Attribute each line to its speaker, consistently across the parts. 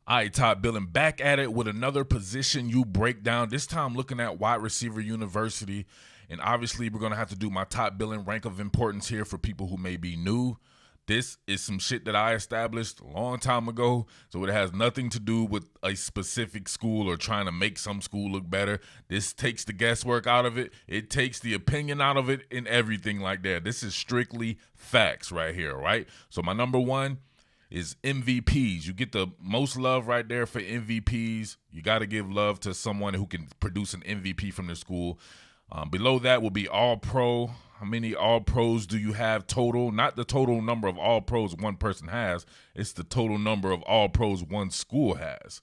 Speaker 1: All right, Todd Billin back at it with another position you breakdown. This time looking at wide receiver university. And obviously we're going to have to do my top billing rank of importance here for people who may be new. This is some shit that I established a long time ago, so it has nothing to do with a specific school or trying to make some school look better. This takes the guesswork out of it. It takes the opinion out of it and everything like that. This is strictly facts right here, right? So my number one is MVPs. You get the most love right there for MVPs. You got to give love to someone who can produce an MVP from their school. Below that will be All-Pro. How many All-Pros do you have total? Not the total number of All-Pros one person has. It's the total number of All-Pros one school has.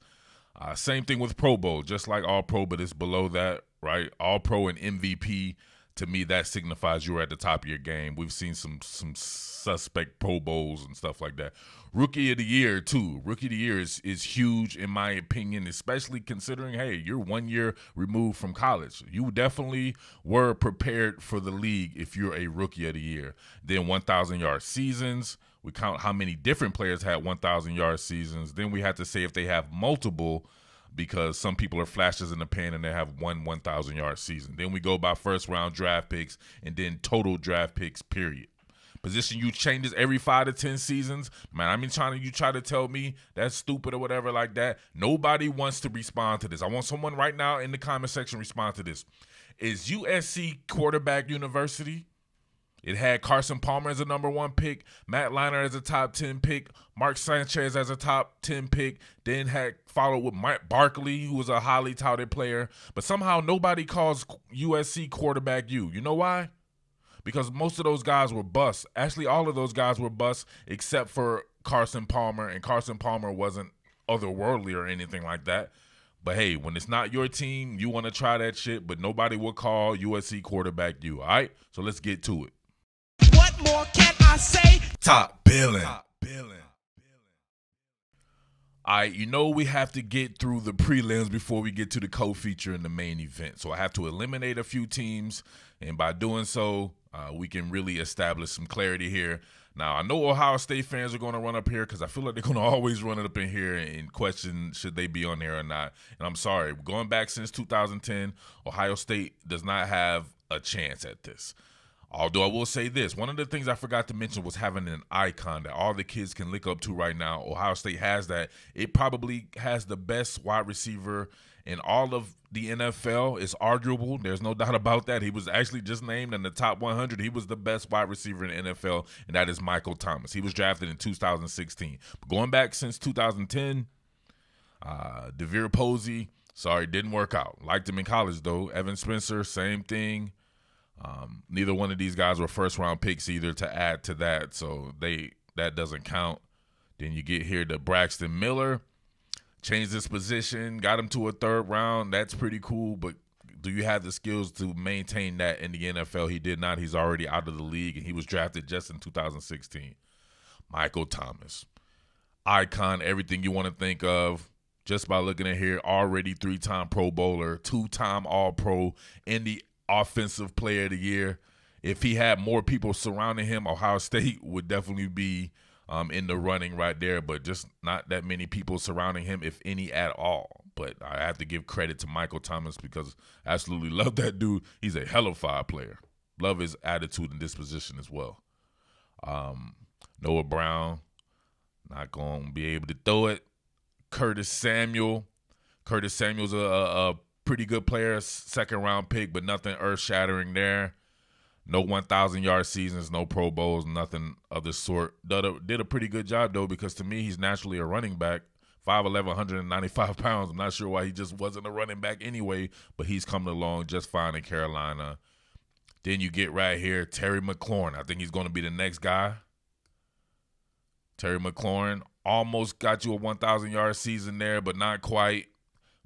Speaker 1: Same thing with Pro Bowl, just like All-Pro, but it's below that, right? All-Pro and MVP, to me, that signifies you're at the top of your game. We've seen some suspect Pro Bowls and stuff like that. Rookie of the Year, too. Rookie of the Year is huge, in my opinion, especially considering, hey, you're 1 year removed from college. You definitely were prepared for the league if you're a Rookie of the Year. Then 1,000-yard seasons. We count how many different players had 1,000-yard seasons. Then we have to say if they have multiple, because some people are flashes in the pan and they have one 1,000-yard season. Then we go by first-round draft picks and then total draft picks, period. Position U changes every 5 to 10 seasons. Man, I mean, you try to tell me that's stupid or whatever like that. Nobody wants to respond to this. I want someone right now in the comment section respond to this. Is USC quarterback university? It had Carson Palmer as a number 1 pick, Matt Leinart as a top 10 pick, Mark Sanchez as a top 10 pick, then had followed with Mike Barkley, who was a highly touted player. But somehow nobody calls USC quarterback U. You know why? Because most of those guys were busts. Actually, all of those guys were busts except for Carson Palmer, and Carson Palmer wasn't otherworldly or anything like that. But, hey, when it's not your team, you want to try that shit, but nobody will call USC quarterback U, all right? So let's get to it.
Speaker 2: What more can I say?
Speaker 1: Top billing. All right, you know we have to get through the prelims before we get to the co-feature in the main event. So I have to eliminate a few teams, and by doing so, we can really establish some clarity here. Now, I know Ohio State fans are going to run up here because I feel like they're going to always run it up in here and question should they be on there or not. And I'm sorry, going back since 2010, Ohio State does not have a chance at this. Although I will say this, one of the things I forgot to mention was having an icon that all the kids can look up to right now. Ohio State has that. It probably has the best wide receiver in all of the NFL. It's arguable. There's no doubt about that. He was actually just named in the top 100. He was the best wide receiver in the NFL, and that is Michael Thomas. He was drafted in 2016. But going back since 2010, DeVere Posey, sorry, didn't work out. Liked him in college, though. Evan Spencer, same thing. Neither one of these guys were first-round picks either to add to that, so that doesn't count. Then you get here to Braxton Miller, changed his position, got him to a 3rd round. That's pretty cool, but do you have the skills to maintain that in the NFL? He did not. He's already out of the league, and he was drafted just in 2016. Michael Thomas, icon, everything you want to think of. Just by looking at here, already 3-time Pro Bowler, 2-time All-Pro in the Offensive Player of the Year. If he had more people surrounding him, Ohio State would definitely be in the running right there, but just not that many people surrounding him, if any at all. But I have to give credit to Michael Thomas because I absolutely love that dude. He's a hell of a fire player. Love his attitude and disposition as well. Noah Brown, not going to be able to throw it. Curtis Samuel's a pretty good player, 2nd-round pick, but nothing earth-shattering there. No 1,000-yard seasons, no Pro Bowls, nothing of the sort. Did a pretty good job, though, because to me, he's naturally a running back. 5'11", 195 pounds. I'm not sure why he just wasn't a running back anyway, but he's coming along just fine in Carolina. Then you get right here, Terry McLaurin. I think he's going to be the next guy. Terry McLaurin almost got you a 1,000-yard season there, but not quite.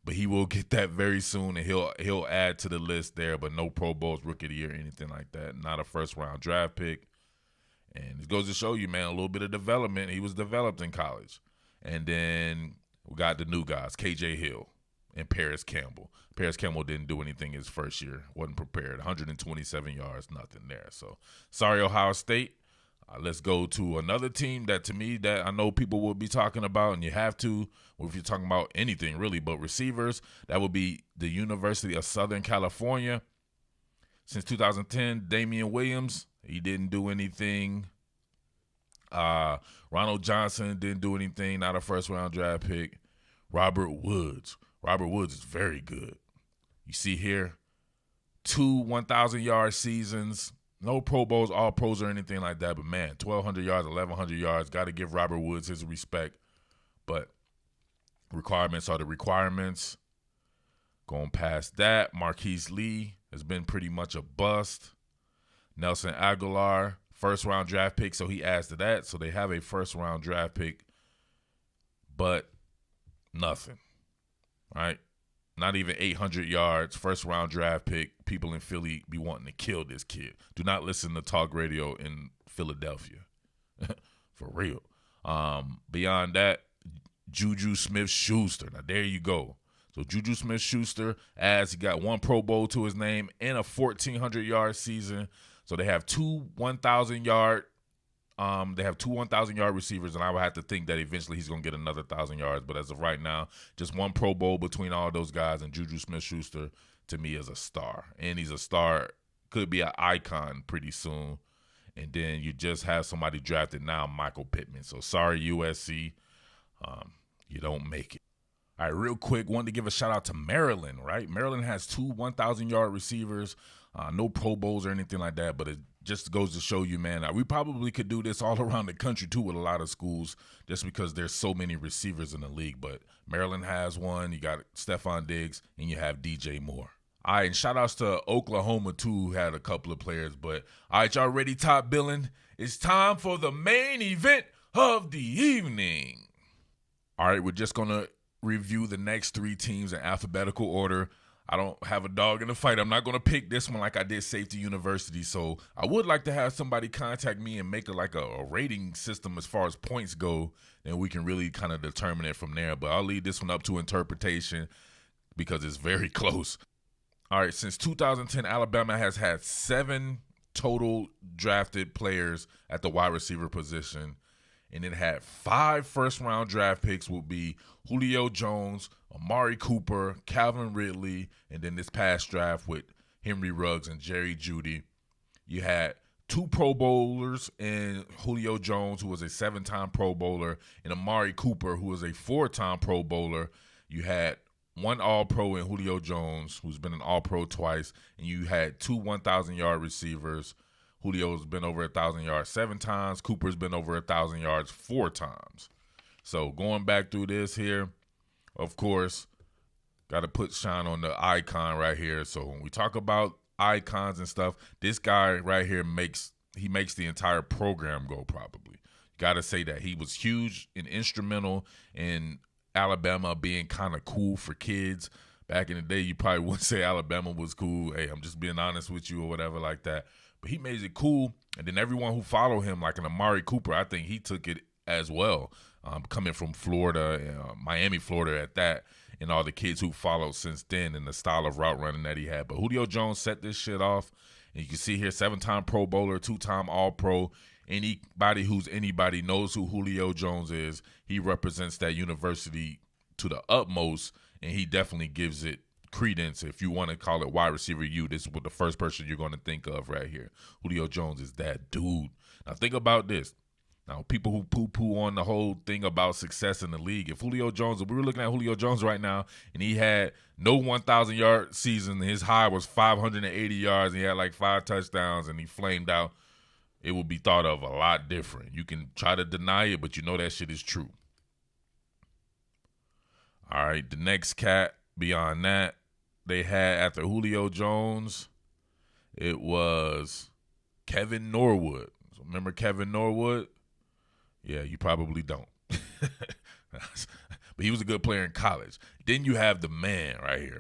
Speaker 1: But he will get that very soon, and he'll add to the list there, but no Pro Bowls, Rookie of the Year, anything like that. Not a first-round draft pick. And it goes to show you, man, a little bit of development. He was developed in college. And then we got the new guys, KJ Hill and Paris Campbell. Paris Campbell didn't do anything his first year. Wasn't prepared. 127 yards, nothing there. So, sorry, Ohio State. Let's go to another team that, to me, that I know people will be talking about, and you have to, or if you're talking about anything really, but receivers, that would be the University of Southern California. Since 2010, Damian Williams, he didn't do anything. Ronald Johnson didn't do anything, not a first-round draft pick. Robert Woods is very good. You see here, 2 1,000-yard seasons. No Pro Bowls, all pros or anything like that, but man, 1,200 yards, 1,100 yards. Got to give Robert Woods his respect. But requirements are the requirements. Going past that, Marquise Lee has been pretty much a bust. Nelson Aguilar, first-round draft pick, so he adds to that. So they have a first-round draft pick, but nothing, right? Not even 800 yards, first-round draft pick. People in Philly be wanting to kill this kid. Do not listen to talk radio in Philadelphia. For real. Beyond that, Juju Smith-Schuster. Now, there you go. So Juju Smith-Schuster, as he got 1 Pro Bowl to his name and a 1,400-yard season. So they have 2 1,000-yard They have 2 1,000-yard receivers, and I would have to think that eventually he's going to get another 1,000 yards. But as of right now, just 1 Pro Bowl between all those guys, and Juju Smith-Schuster, to me, is a star. And he's a star, could be an icon pretty soon. And then you just have somebody drafted now, Michael Pittman. So sorry, USC, you don't make it. All right, real quick, wanted to give a shout-out to Maryland, right? Maryland has 2 1,000-yard receivers, no Pro Bowls or anything like that, but it just goes to show you, man, we probably could do this all around the country, too, with a lot of schools just because there's so many receivers in the league. But Maryland has one. You got Stephon Diggs, and you have DJ Moore. All right, and shout-outs to Oklahoma, too, who had a couple of players. But, all right, y'all ready, top billing? It's time for the main event of the evening. All right, we're just going to review the next 3 teams in alphabetical order. I don't have a dog in the fight. I'm not going to pick this one like I did Safety University. So I would like to have somebody contact me and make a rating system as far as points go. Then we can really kind of determine it from there. But I'll leave this one up to interpretation because it's very close. All right, since 2010, Alabama has had 7 total drafted players at the wide receiver position. And it had 5 first-round draft picks will be Julio Jones, Amari Cooper, Calvin Ridley, and then this past draft with Henry Ruggs and Jerry Jeudy. You had 2 Pro Bowlers in Julio Jones, who was a 7-time Pro Bowler, and Amari Cooper, who was a 4-time Pro Bowler. You had 1 All-Pro in Julio Jones, who's been an All-Pro twice, and you had 2 1,000-yard receivers. Julio's been over 1,000 yards 7 times. Cooper's been over 1,000 yards 4 times. So going back through this here, of course, got to put shine on the icon right here. So when we talk about icons and stuff, this guy right here makes the entire program go probably. Got to say that he was huge and instrumental in Alabama being kind of cool for kids. Back in the day, you probably wouldn't say Alabama was cool. Hey, I'm just being honest with you or whatever like that. But he made it cool, and then everyone who followed him, like an Amari Cooper, I think he took it as well, coming from Florida, Miami, Florida at that, and all the kids who followed since then and the style of route running that he had. But Julio Jones set this shit off, and you can see here 7-time Pro Bowler, 2-time All-Pro. Anybody who's anybody knows who Julio Jones is. He represents that university to the utmost, and he definitely gives it credence. If you want to call it wide receiver U, this is what the first person you're going to think of right here. Julio Jones is that dude. Now think about this. Now people who poo-poo on the whole thing about success in the league, if we were looking at Julio Jones right now and he had no 1,000-yard season, his high was 580 yards and he had like 5 touchdowns and he flamed out, it would be thought of a lot different. You can try to deny it, but you know that shit is true. All right, the next cat beyond that, they had after Julio Jones, it was Kevin Norwood. So remember Kevin Norwood? Yeah, you probably don't. But he was a good player in college. Then you have the man right here,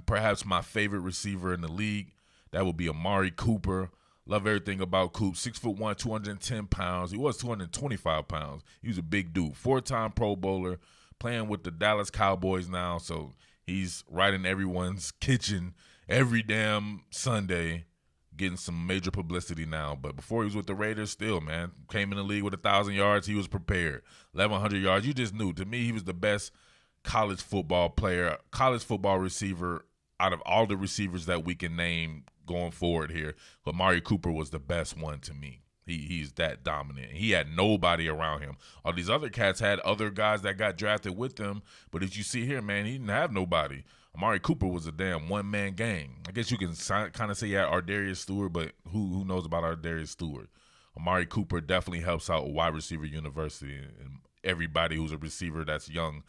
Speaker 1: perhaps my favorite receiver in the league. That would be Amari Cooper. Love everything about Coop. 6'1", 210 pounds. He was 225 pounds. He was a big dude. 4-time Pro Bowler, playing with the Dallas Cowboys now. So he's right in everyone's kitchen every damn Sunday, getting some major publicity now. But before he was with the Raiders, still, man, came in the league with 1,000 yards. He was prepared. 1,100 yards. You just knew. To me, he was the best college football player, college football receiver out of all the receivers that we can name going forward here. But Amari Cooper was the best one to me. He's that dominant. He had nobody around him. All these other cats had other guys that got drafted with them. But as you see here, man, he didn't have nobody. Amari Cooper was a damn one-man gang. I guess you can kind of say Darius Stewart, but who knows about Darius Stewart? Amari Cooper definitely helps out wide receiver university, and everybody who's a receiver that's young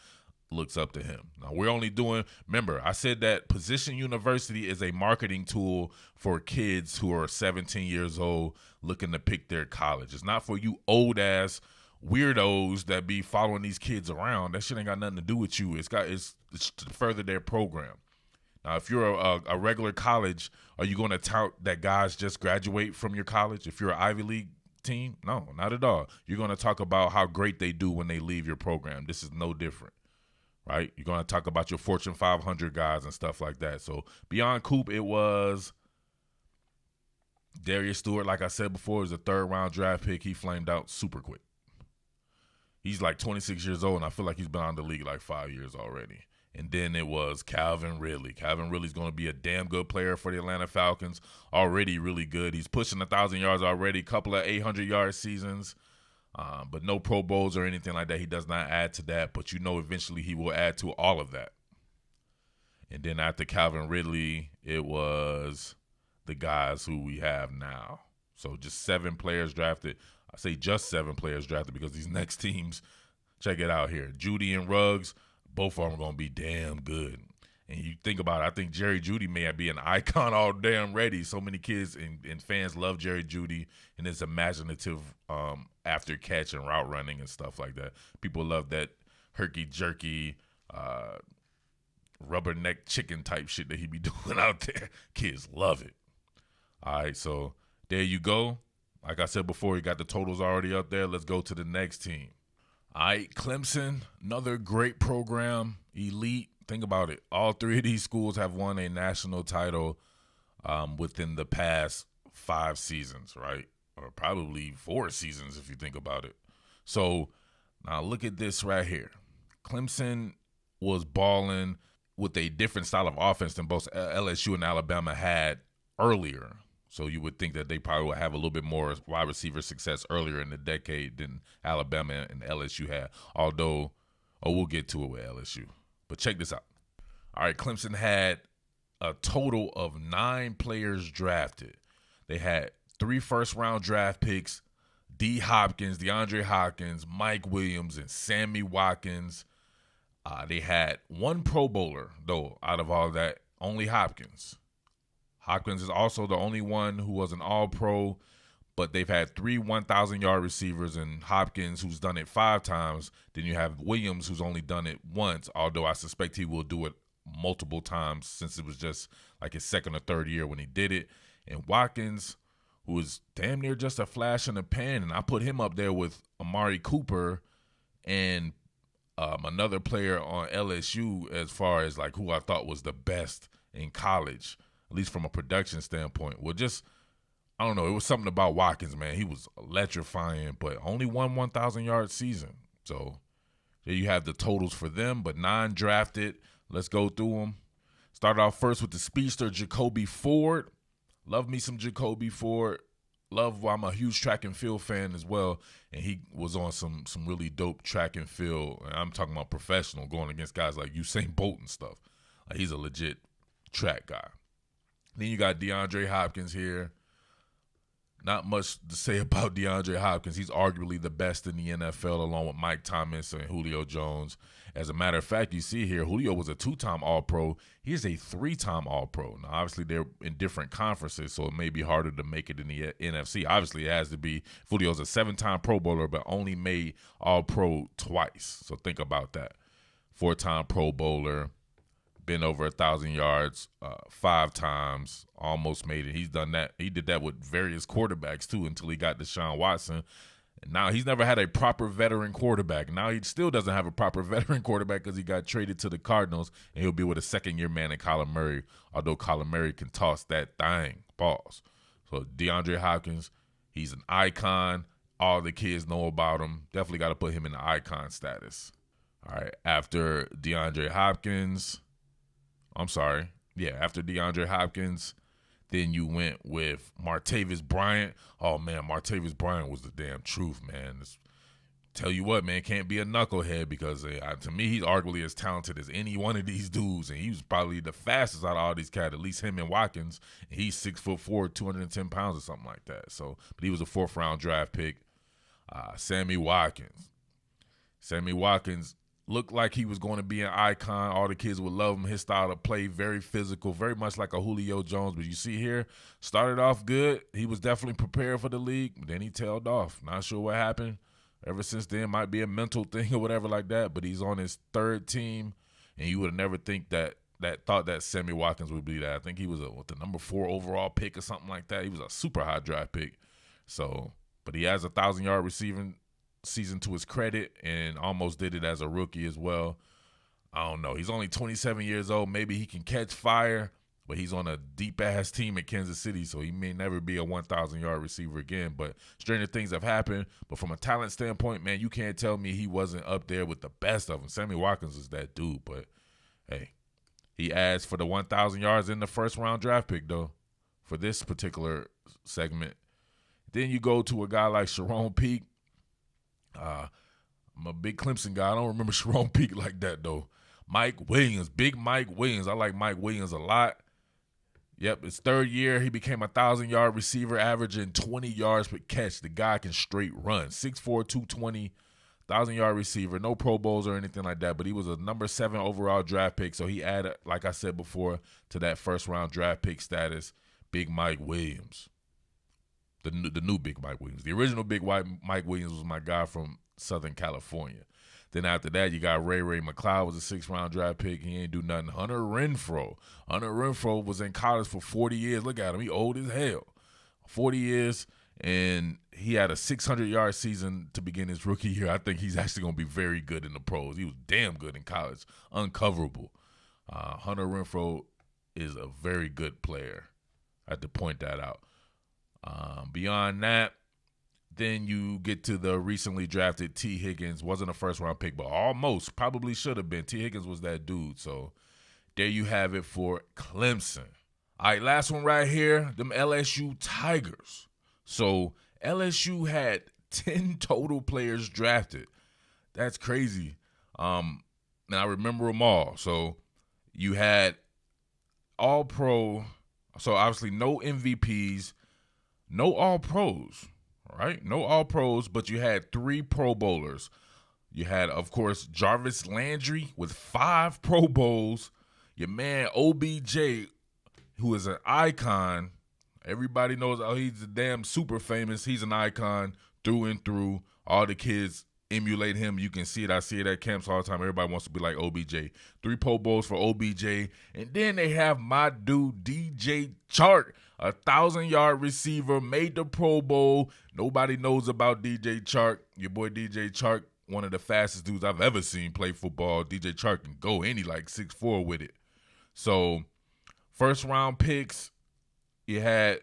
Speaker 1: looks up to him. Now, we're only doing, remember, I said that Position University is a marketing tool for kids who are 17 years old looking to pick their college. It's not for you old-ass weirdos that be following these kids around. That shit ain't got nothing to do with you. It's to further their program. Now, if you're a regular college, are you going to tout that guys just graduate from your college? If you're an Ivy League team, no, not at all. You're going to talk about how great they do when they leave your program. This is no different, right? You're going to talk about your Fortune 500 guys and stuff like that. So beyond Coop, it was Darius Stewart. Like I said before, was a third-round draft pick. He flamed out super quick. He's like 26 years old, and I feel like he's been on the league like 5 years already. And then it was Calvin Ridley. Calvin Ridley's going to be a damn good player for the Atlanta Falcons. Already really good. He's pushing 1,000 yards already, a couple of 800-yard seasons, but no Pro Bowls or anything like that. He does not add to that, but you know eventually he will add to all of that. And then after Calvin Ridley, it was the guys who we have now. So just 7 players drafted. I say just 7 players drafted because these next teams, check it out here. Judy and Ruggs, both of them are going to be damn good. And you think about it, I think Jerry Jeudy may be an icon all damn ready. So many kids and fans love Jerry Jeudy and his imaginative after catch and route running and stuff like that. People love that herky-jerky, rubberneck chicken type shit that he be doing out there. Kids love it. All right, so there you go. Like I said before, you got the totals already up there. Let's go to the next team. All right, Clemson, another great program, elite. Think about it. All 3 of these schools have won a national title within the past 5 seasons, right? Or probably 4 seasons if you think about it. So now look at this right here. Clemson was balling with a different style of offense than both LSU and Alabama had earlier. So you would think that they probably would have a little bit more wide receiver success earlier in the decade than Alabama and LSU had. Although, we'll get to it with LSU. But check this out. All right, Clemson had a total of 9 players drafted. They had 3 first-round draft picks, DeAndre Hopkins, Mike Williams, and Sammy Watkins. They had 1 Pro Bowler, though, out of all that, only Hopkins. Hopkins is also the only one who was an all-pro, but they've had 3 1,000-yard receivers, and Hopkins, who's done it 5 times. Then you have Williams, who's only done it once, although I suspect he will do it multiple times since it was just like his 2nd or 3rd year when he did it. And Watkins, who is damn near just a flash in the pan, and I put him up there with Amari Cooper and another player on LSU as far as like who I thought was the best in college, at least from a production standpoint. Well, just, I don't know. It was something about Watkins, man. He was electrifying, but only won 1,000-yard season. So there you have the totals for them, but 9 drafted. Let's go through them. Started off first with the speedster, Jacoby Ford. Love me some Jacoby Ford. I'm a huge track and field fan as well, and he was on some really dope track and field. And I'm talking about professional, going against guys like Usain Bolt and stuff. Like, he's a legit track guy. Then you got DeAndre Hopkins here. Not much to say about DeAndre Hopkins. He's arguably the best in the NFL, along with Mike Thomas and Julio Jones. As a matter of fact, you see here, Julio was a 2-time All-Pro. He's a 3-time All-Pro. Now, obviously, they're in different conferences, so it may be harder to make it in the NFC. Obviously, it has to be. Julio's a 7-time Pro Bowler, but only made All-Pro twice. So think about that. 4-time Pro Bowler. Been over 1,000 yards 5 times, almost made it. He's done that. He did that with various quarterbacks, too, until he got Deshaun Watson. And now he's never had a proper veteran quarterback. Now he still doesn't have a proper veteran quarterback because he got traded to the Cardinals, and he'll be with a second-year man in Kyler Murray, although Kyler Murray can toss that thing, balls. So DeAndre Hopkins, he's an icon. All the kids know about him. Definitely got to put him in the icon status. All right, after DeAndre Hopkins, after DeAndre Hopkins, then you went with Martavis Bryant. Oh, man, Martavis Bryant was the damn truth, man. Tell you what, man, can't be a knucklehead because to me, he's arguably as talented as any one of these dudes, and he was probably the fastest out of all these cats, at least him and Watkins. And he's 6'4", 210 pounds or something like that. So, but he was a 4th-round draft pick. Sammy Watkins looked like he was going to be an icon. All the kids would love him. His style of play, very physical, very much like a Julio Jones. But you see here, started off good. He was definitely prepared for the league. But then he tailed off. Not sure what happened. Ever since then, might be a mental thing or whatever like that. But he's on his 3rd team, and you would have never thought that Sammy Watkins would be that. I think he was the number 4 overall pick or something like that. He was a super high draft pick. So, but he has a 1,000-yard receiving season to his credit and almost did it as a rookie as well. I don't know. He's only 27 years old. Maybe he can catch fire, but he's on a deep-ass team in Kansas City, so he may never be a 1,000-yard receiver again. But stranger things have happened. But from a talent standpoint, man, you can't tell me he wasn't up there with the best of them. Sammy Watkins is that dude, but, hey, he asked for the 1,000 yards in the 1st-round draft pick, though, for this particular segment. Then you go to a guy like Sharon Peak. I'm a big Clemson guy. I don't remember Sharon Peak like that, though. Mike Williams, big Mike Williams. I like Mike Williams a lot. Yep, his 3rd year, he became a 1,000-yard receiver, averaging 20 yards per catch. The guy can straight run. 6'4", 220, 1,000-yard receiver. No Pro Bowls or anything like that, but he was a number 7 overall draft pick, so he added, like I said before, to that 1st-round draft pick status, Big Mike Williams. The new Big Mike Williams. The original Big Mike Williams was my guy from Southern California. Then after that, you got Ray McLeod, was a 6th-round draft pick. He ain't do nothing. Hunter Renfro was in college for 40 years. Look at him. He old as hell. 40 years, and he had a 600-yard season to begin his rookie year. I think he's actually going to be very good in the pros. He was damn good in college. Uncoverable. Hunter Renfro is a very good player. I had to point that out. Beyond that, then you get to the recently drafted T. Higgins. Wasn't a 1st-round pick, but almost probably should have been. T. Higgins was that dude. So there you have it for Clemson. All right, last one right here, them LSU Tigers. So LSU had 10 total players drafted. That's crazy. And I remember them all. So you had All-Pro. So obviously no MVPs, no All-Pros. Right? No All-Pros, but you had 3 Pro Bowlers. You had, of course, Jarvis Landry with 5 Pro Bowls. Your man OBJ, who is an icon. Everybody knows, he's a damn super famous. He's an icon through and through. All the kids emulate him. You can see it. I see it at camps all the time. Everybody wants to be like OBJ. 3 Pro Bowls for OBJ. And then they have my dude, DJ Chark, a 1,000-yard receiver, made the Pro Bowl. Nobody knows about DJ Chark. Your boy DJ Chark, one of the fastest dudes I've ever seen play football. DJ Chark can go, and he like 6'4" with it. So, 1st-round picks, you had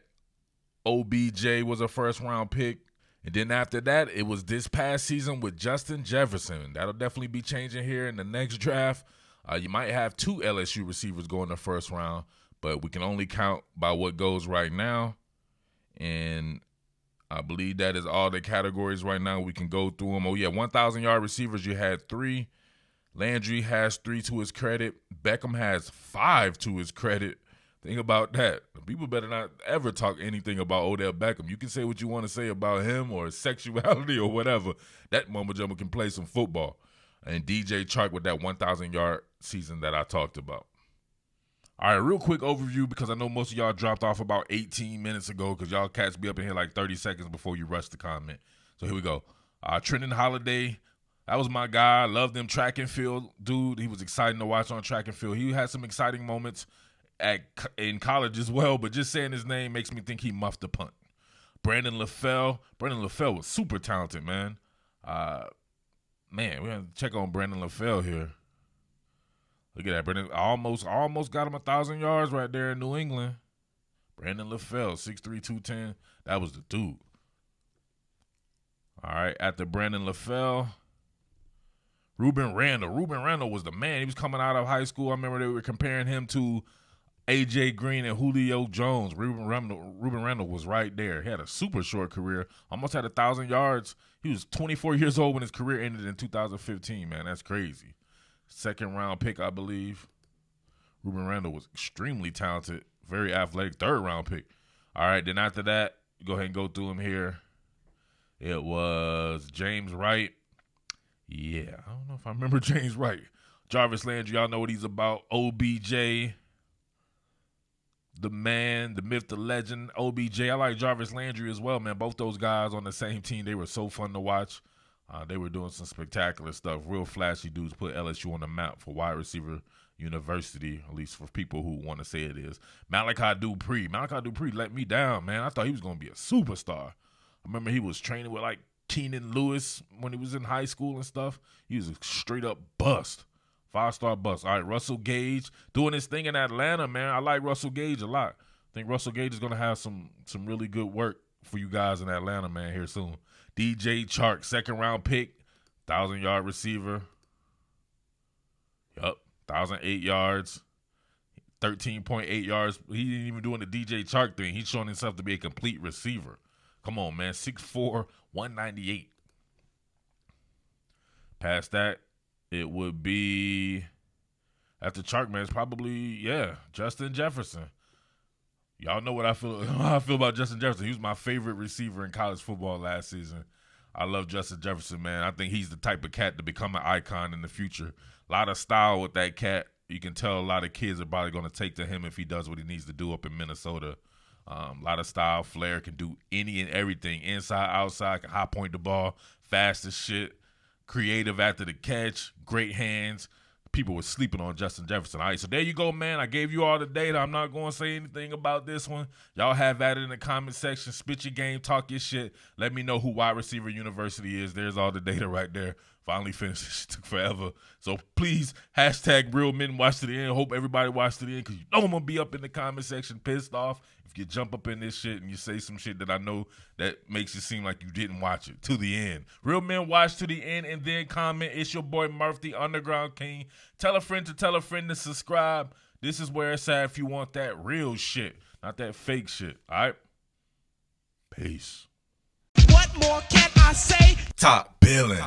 Speaker 1: OBJ was a 1st-round pick. And then after that, it was this past season with Justin Jefferson. That'll definitely be changing here in the next draft. You might have 2 LSU receivers go in the 1st round, but we can only count by what goes right now. And I believe that is all the categories right now. We can go through them. Oh, yeah, 1,000-yard receivers, you had 3. Landry has 3 to his credit. Beckham has 5 to his credit. Think about that. People better not ever talk anything about Odell Beckham. You can say what you want to say about him or his sexuality or whatever. That mumbo jumbo can play some football. And DJ Chark with that 1,000-yard season that I talked about. All right, real quick overview because I know most of y'all dropped off about 18 minutes ago because y'all cats be up in here like 30 seconds before you rush the comment. So here we go. Trenton Holiday, that was my guy. I loved him. Track and field dude. He was exciting to watch on track and field. He had some exciting moments in college as well, but just saying his name makes me think he muffed the punt. Brandon Lafell was super talented, man. Man, we have to check on Brandon Lafell here. Look at that, Brandon. Almost got him 1,000 yards right there in New England. Brandon Lafell, 6'3", 210. That was the dude. All right, after Brandon Lafell, Ruben Randall. Ruben Randall was the man. He was coming out of high school. I remember they were comparing him to A.J. Green and Julio Jones. Ruben Randall was right there. He had a super short career. Almost had 1,000 yards. He was 24 years old when his career ended in 2015, man. That's crazy. Second-round pick, I believe. Ruben Randall was extremely talented, very athletic. Third-round pick. All right, then after that, go ahead and go through him here. It was James Wright. Yeah, I don't know if I remember James Wright. Jarvis Landry, y'all know what he's about. OBJ, the man, the myth, the legend, OBJ. I like Jarvis Landry as well, man. Both those guys on the same team, they were so fun to watch. They were doing some spectacular stuff. Real flashy dudes, put LSU on the map for wide receiver university, at least for people who want to say it is. Malachi Dupree let me down, man. I thought he was going to be a superstar. I remember he was training with like Keenan Lewis when he was in high school and stuff. He was a straight up bust. 5-star bust. All right, Russell Gage doing his thing in Atlanta, man. I like Russell Gage a lot. I think Russell Gage is going to have some really good work for you guys in Atlanta, man, here soon. DJ Chark, second-round pick, 1,000-yard receiver. Yup, 1,008 yards, 13.8 yards. He ain't even doing the DJ Chark thing. He's showing himself to be a complete receiver. Come on, man, 6'4", 198. Past that, it would be, after Chark, man, it's probably, Justin Jefferson. Y'all know what how I feel about Justin Jefferson. He was my favorite receiver in college football last season. I love Justin Jefferson, man. I think he's the type of cat to become an icon in the future. A lot of style with that cat. You can tell a lot of kids are probably going to take to him if he does what he needs to do up in Minnesota. A lot of style, flair, can do any and everything. Inside, outside, can high point the ball, fast as shit, creative after the catch, great hands. People were sleeping on Justin Jefferson. All right, so there you go, man. I gave you all the data. I'm not going to say anything about this one. Y'all have at it in the comment section. Spit your game, talk your shit. Let me know who wide receiver university is. There's all the data right there. Finally finished. It took forever. So please, hashtag real men watch to the end. Hope everybody watched to the end because you know I'm going to be up in the comment section pissed off if you jump up in this shit and you say some shit that I know that makes it seem like you didn't watch it to the end. Real men watch to the end and then comment. It's your boy Murph, the Underground King. Tell a friend to subscribe. This is where it's at if you want that real shit, not that fake shit. All right? Peace.
Speaker 2: What more can I say?
Speaker 1: Top Billin.